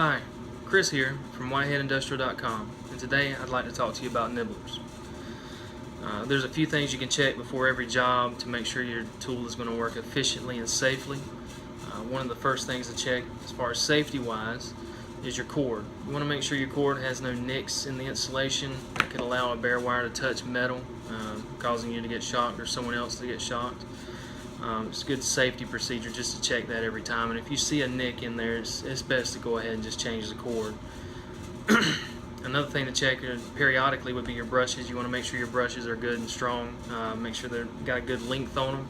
Hi, Chris here from WhiteheadIndustrial.com, and today I'd like to talk to you about nibblers. There's a few things you can check before every job to make sure your tool is going to work efficiently and safely. One of the first things to check as far as safety wise is your cord. You want to make sure your cord has no nicks in the insulation that could allow a bare wire to touch metal, causing you to get shocked or someone else to get shocked. It's a good safety procedure just to check that every time, and if you see a nick in there, it's best to go ahead and just change the cord. Another thing to check periodically would be your brushes. You want to make sure your brushes are good and strong, make sure they've got a good length on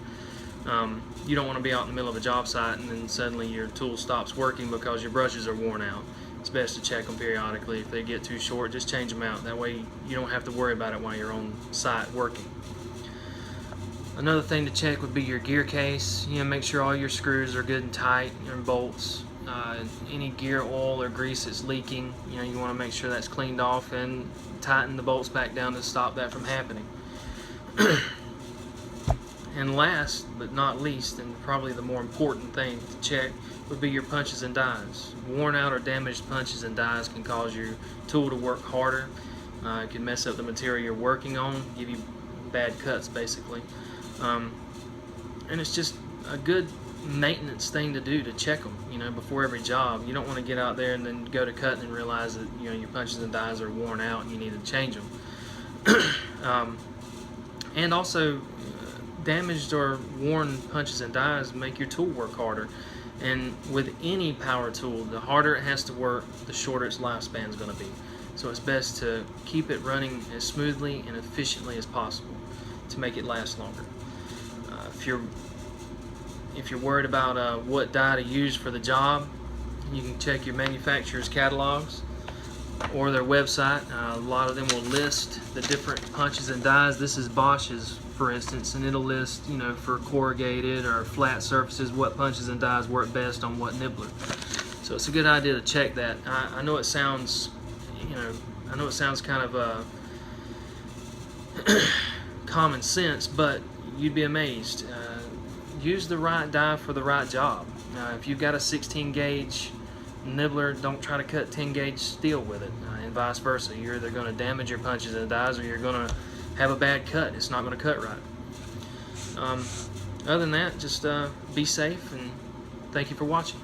them. You don't want to be out in the middle of a job site and then suddenly your tool stops working because your brushes are worn out. It's best to check them periodically. If they get too short, just change them out. That way you don't have to worry about it while you're on site working. Another thing to check would be your gear case. Make sure all your screws are good and tight, your bolts. Any gear oil or grease that's leaking, you want to make sure that's cleaned off and tighten the bolts back down to stop that from happening. And last but not least, and probably the more important thing to check, would be your punches and dies. Worn out or damaged punches and dies can cause your tool to work harder. It can mess up the material you're working on, give you bad cuts basically. And it's just a good maintenance thing to do, to check them before every job. You don't want to get out there and then go to cut and realize that your punches and dies are worn out and you need to change them. And also damaged or worn punches and dies make your tool work harder, and with any power tool, the harder it has to work, the shorter its lifespan is going to be. So it's best to keep it running as smoothly and efficiently as possible to make it last longer. If you're worried about what die to use for the job, you can check your manufacturer's catalogs or their website. A lot of them will list the different punches and dies. This is Bosch's, for instance, and it'll list, for corrugated or flat surfaces, what punches and dies work best on what nibbler. So it's a good idea to check that. I know it sounds, kind of common sense, but you'd be amazed. Use the right die for the right job. If you've got a 16 gauge nibbler, don't try to cut 10 gauge steel with it, and vice versa. You're either going to damage your punches and dies or you're going to have a bad cut. It's not going to cut right. Other than that, just be safe, and thank you for watching.